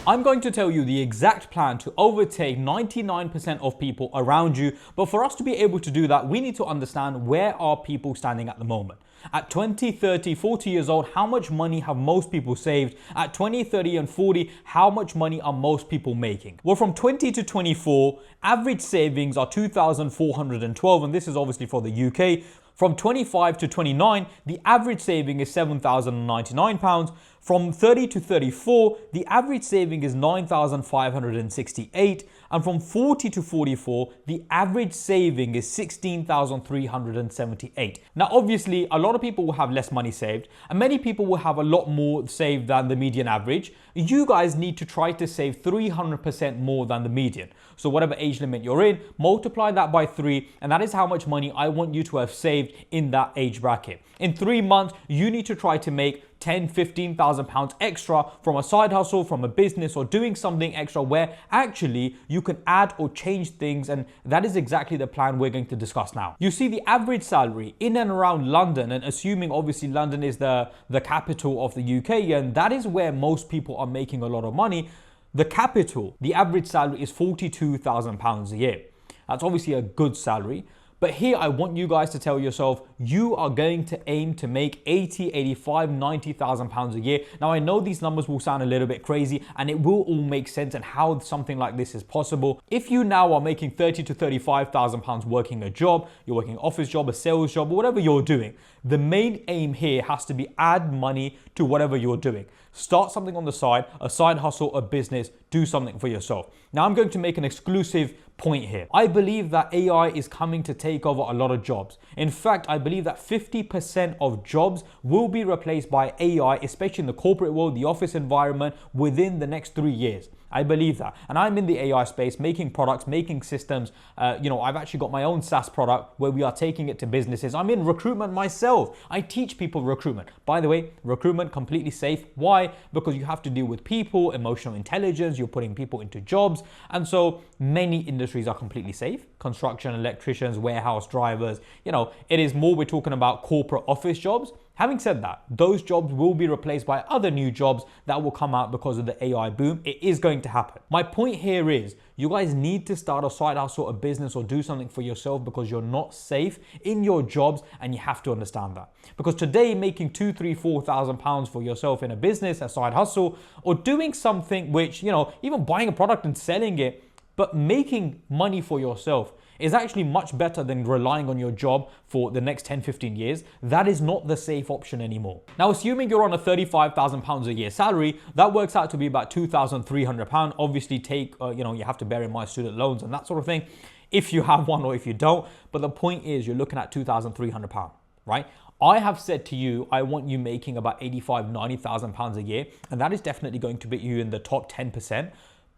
I'm going to tell you the exact plan to overtake 99% of people around you. But for us to be able to do that, we need to understand where are people standing at the moment. At 20, 30, 40 years old, how much money have most people saved? At 20, 30 and 40, how much money are most people making? Well, from 20 to 24, average savings are 2,412, and this is obviously for the UK. From 25 to 29, the average saving is £7,099. From 30 to 34, the average saving is 9,568. And from 40 to 44, the average saving is 16,378. Now, obviously, a lot of people will have less money saved, and many people will have a lot more saved than the median average. You guys need to try to save 300% more than the median. So whatever age limit you're in, multiply that by 3, and that is how much money I want you to have saved in that age bracket. In 3 months, you need to try to make £10,000-15,000 extra from a side hustle, from a business, or doing something extra where actually you can add or change things, and that is exactly the plan we're going to discuss now. You see, the average salary in and around London, and assuming obviously London is the capital of the UK, and that is where most people are making a lot of money. The capital, the average salary is £42,000 a year. That's obviously a good salary. But here I want you guys to tell yourself you are going to aim to make 80, 85, 90,000 pounds a year. Now, I know these numbers will sound a little bit crazy, and it will all make sense and how something like this is possible. If you now are making 30 to 35,000 pounds working a job, you're working an office job, a sales job, or whatever you're doing, the main aim here has to be add money to whatever you're doing. Start something on the side, a side hustle, a business, do something for yourself. Now, I'm going to make an exclusive point here. I believe that AI is coming to take over a lot of jobs. In fact, I believe that 50% of jobs will be replaced by AI, especially in the corporate world, the office environment, within the next 3 years. I believe that. And I'm in the AI space, making products, making systems. I've actually got my own SaaS product where we are taking it to businesses. I'm in recruitment myself. I teach people recruitment. By the way, recruitment completely safe. Why? Because you have to deal with people, emotional intelligence, you're putting people into jobs. And so many industries are completely safe. Construction, electricians, warehouse drivers. It is more we're talking about corporate office jobs. Having said that, those jobs will be replaced by other new jobs that will come out because of the AI boom. It is going to happen. My point here is you guys need to start a side hustle, a business, or do something for yourself because you're not safe in your jobs, and you have to understand that. Because today, making £2,000, £3,000, £4,000 for yourself in a business, a side hustle, or doing something which, even buying a product and selling it, but making money for yourself is actually much better than relying on your job for the next 10, 15 years. That is not the safe option anymore. Now, assuming you're on a £35,000 a year salary, that works out to be about £2,300. Obviously, you have to bear in mind student loans and that sort of thing, if you have one or if you don't. But the point is, you're looking at £2,300, right? I have said to you, I want you making about £85,000, £90,000 a year, and that is definitely going to put you in the top 10%.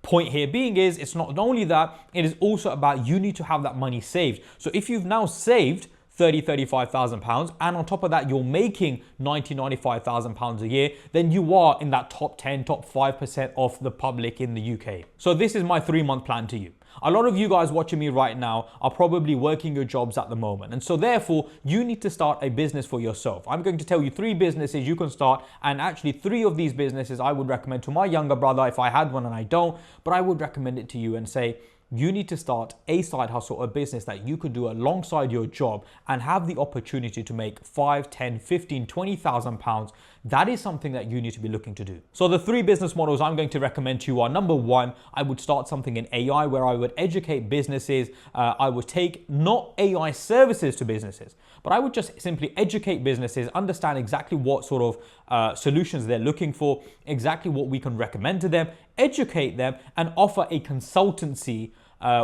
Point here being is, it's not only that, it is also about you need to have that money saved. So if you've now saved £35,000, and on top of that, you're making £95,000 a year, then you are in that top 10, top 5% of the public in the UK. So this is my 3-month plan to you. A lot of you guys watching me right now are probably working your jobs at the moment. And so therefore, you need to start a business for yourself. I'm going to tell you 3 businesses you can start. And actually 3 of these businesses I would recommend to my younger brother if I had one, and I don't. But I would recommend it to you and say, you need to start a side hustle, a business that you could do alongside your job and have the opportunity to make 5, 10, 15, 20,000 pounds. That is something that you need to be looking to do. So the 3 business models I'm going to recommend to you are, number 1, I would start something in AI where I would educate businesses. I would take not AI services to businesses, but I would just simply educate businesses, understand exactly what sort of solutions they're looking for, exactly what we can recommend to them, educate them, and offer a consultancy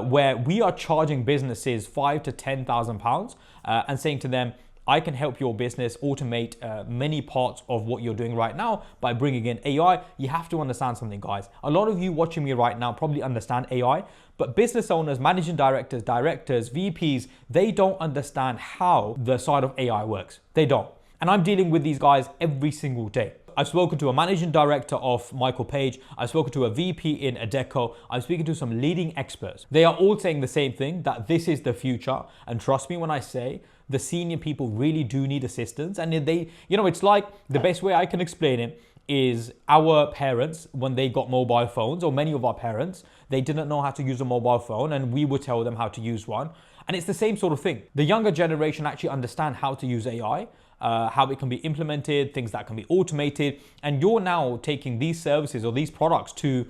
where we are charging businesses £5,000 to £10,000 and saying to them, I can help your business automate many parts of what you're doing right now by bringing in AI. You have to understand something, guys. A lot of you watching me right now probably understand AI, but business owners, managing directors, VPs, they don't understand how the side of AI works. They don't. And I'm dealing with these guys every single day. I've spoken to a managing director of Michael Page. I've spoken to a VP in Adecco. I'm speaking to some leading experts. They are all saying the same thing, that this is the future. And trust me when I say, the senior people really do need assistance. And they, it's like, the best way I can explain it is our parents, when they got mobile phones, or many of our parents, they didn't know how to use a mobile phone and we would tell them how to use one. And it's the same sort of thing. The younger generation actually understand how to use AI, how it can be implemented, things that can be automated. And you're now taking these services or these products to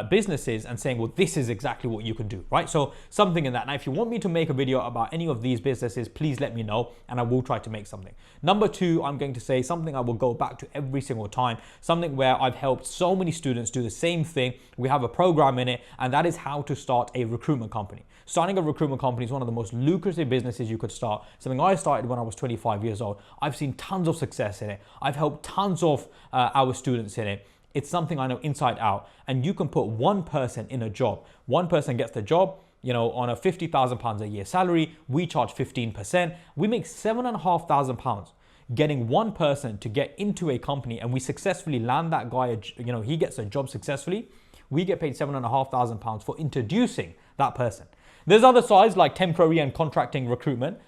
businesses and saying, well, this is exactly what you can do, right? So something in that. Now, if you want me to make a video about any of these businesses, please let me know and I will try to make something. Number two, I'm going to say something I will go back to every single time, something where I've helped so many students do the same thing. We have a program in it, and that is how to start a recruitment company. Starting a recruitment company is one of the most lucrative businesses you could start. Something I started when I was 25 years old. I've seen tons of success in it. I've helped tons of our students in it. It's something I know inside out. And you can put one person in a job. One person gets the job, on a £50,000 a year salary. We charge 15%. We make £7,500 getting one person to get into a company, and we successfully land that guy, he gets a job successfully. We get paid £7,500 for introducing that person. There's other sides like temporary and contracting recruitment,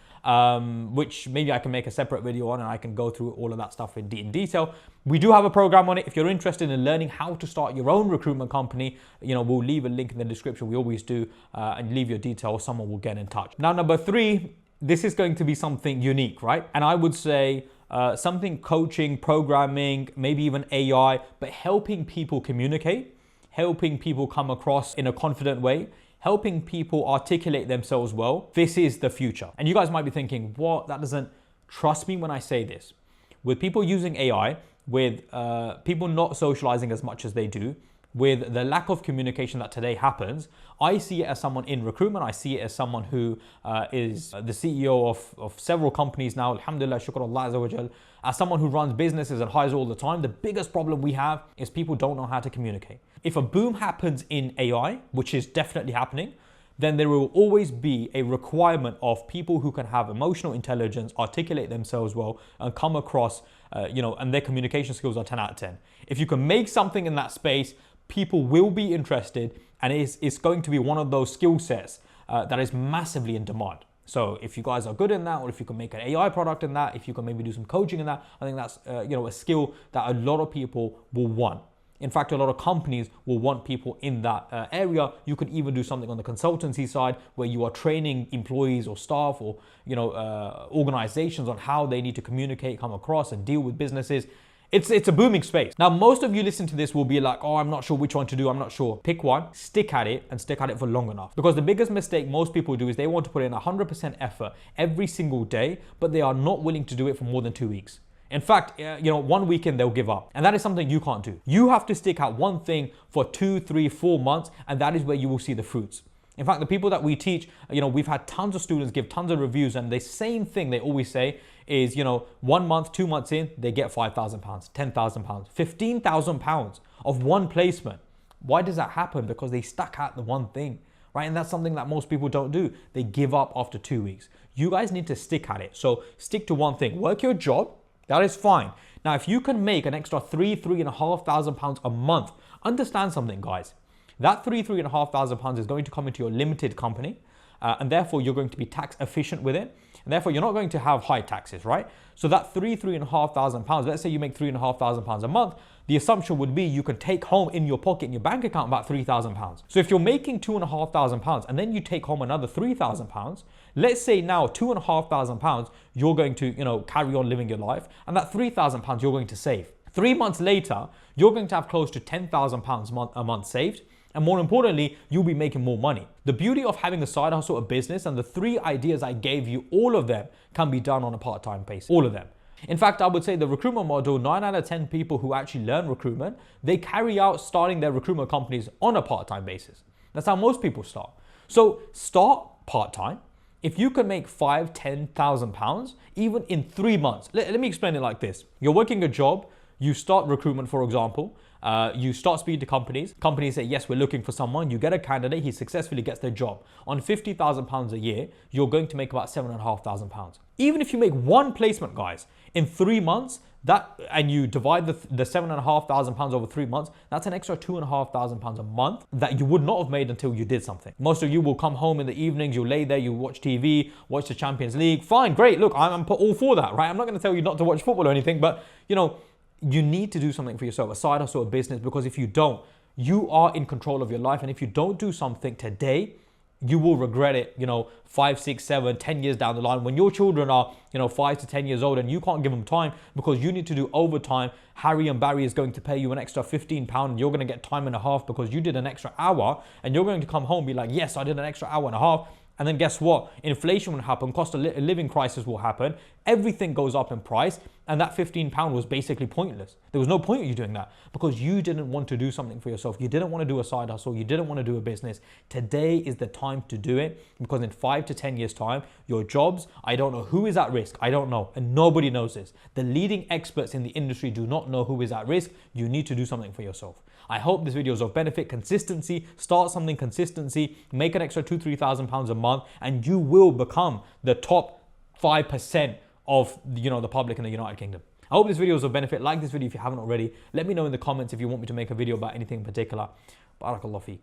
which maybe I can make a separate video on and I can go through all of that stuff in detail. We do have a program on it. If you're interested in learning how to start your own recruitment company, we'll leave a link in the description. We always do, and leave your details. Someone will get in touch. Now, number three, this is going to be something unique, right? And I would say something coaching, programming, maybe even AI, but helping people communicate, helping people come across in a confident way, helping people articulate themselves well. This is the future. And you guys might be thinking, what? That doesn't trust me when I say this. With people using AI, with people not socializing as much as they do, with the lack of communication that today happens, I see it as someone in recruitment. I see it as someone who is the CEO of several companies now. Alhamdulillah, shukr Allah Azza wa Jal. As someone who runs businesses and hires all the time, the biggest problem we have is people don't know how to communicate. If a boom happens in AI, which is definitely happening, then there will always be a requirement of people who can have emotional intelligence, articulate themselves well, and come across, and their communication skills are 10 out of 10. If you can make something in that space, people will be interested, and it's going to be one of those skill sets that is massively in demand. So if you guys are good in that, or if you can make an AI product in that, if you can maybe do some coaching in that, I think that's a skill that a lot of people will want. In fact, a lot of companies will want people in that area. You could even do something on the consultancy side where you are training employees or staff or organizations on how they need to communicate, come across, and deal with businesses. It's a booming space. Now, most of you listen to this will be like, oh, I'm not sure which one to do. I'm not sure. Pick one, stick at it, and stick at it for long enough. Because the biggest mistake most people do is they want to put in 100% effort every single day, but they are not willing to do it for more than 2 weeks. In fact, 1 weekend they'll give up. And that is something you can't do. You have to stick at one thing for 2, 3, 4 months, and that is where you will see the fruits. In fact, the people that we teach, we've had tons of students give tons of reviews, and the same thing they always say is, 1 month, 2 months in, they get £5,000, £10,000, £15,000 of one placement. Why does that happen? Because they stuck at the one thing, right? And that's something that most people don't do. They give up after 2 weeks. You guys need to stick at it. So stick to one thing. Work your job. That is fine. Now, if you can make an extra £3,500 a month, understand something, guys. That £3,500 is going to come into your limited company, and therefore you're going to be tax efficient with it. And therefore, you're not going to have high taxes, right? So that £3,500, let's say you make £3,500 a month, the assumption would be you can take home in your pocket, in your bank account, about £3,000. So if you're making £2,500 and then you take home another £3,000, let's say now £2,500, you're going to, carry on living your life, and that £3,000 you're going to save. 3 months later, you're going to have close to £10,000 a month saved. And more importantly, you'll be making more money. The beauty of having a side hustle, a business, and the 3 ideas I gave you, all of them can be done on a part-time basis. All of them. In fact, I would say the recruitment model, 9 out of 10 people who actually learn recruitment, they carry out starting their recruitment companies on a part-time basis. That's how most people start. So start part-time. If you can make £5,000, £10,000, even in 3 months, let me explain it like this. You're working a job, you start recruitment, for example, you start speaking to companies. Companies say, yes, we're looking for someone. You get a candidate, he successfully gets their job. On £50,000 a year, you're going to make about £7,500. Even if you make one placement, guys, in 3 months, and you divide the £7,500 over 3 months, that's an extra £2,500 a month that you would not have made until you did something. Most of you will come home in the evenings, you'll lay there, you watch TV, watch the Champions League. Fine, great. Look, I'm all for that, right? I'm not going to tell you not to watch football or anything, but you need to do something for yourself, a side hustle, a business, because if you don't, you are in control of your life. And if you don't do something today, you will regret it, 5, 6, 7, 10 years down the line when your children are, 5 to 10 years old and you can't give them time because you need to do overtime. Harry and Barry is going to pay you an extra £15 and you're going to get time and a half because you did an extra hour, and you're going to come home and be like, yes, I did an extra hour and a half. And then guess what? Inflation will happen, cost of living crisis will happen, everything goes up in price, and that £15 was basically pointless. There was no point in you doing that because you didn't want to do something for yourself. You didn't want to do a side hustle. You didn't want to do a business. Today is the time to do it, because in 5 to 10 years time, your jobs, I don't know who is at risk. I don't know. And nobody knows this. The leading experts in the industry do not know who is at risk. You need to do something for yourself. I hope this video is of benefit. Consistency, start something, consistency, make an extra £2,000-3,000 a month, and you will become the top 5% of the public in the United Kingdom. I hope this video is of benefit. Like this video if you haven't already. Let me know in the comments if you want me to make a video about anything in particular. Barakallah feek.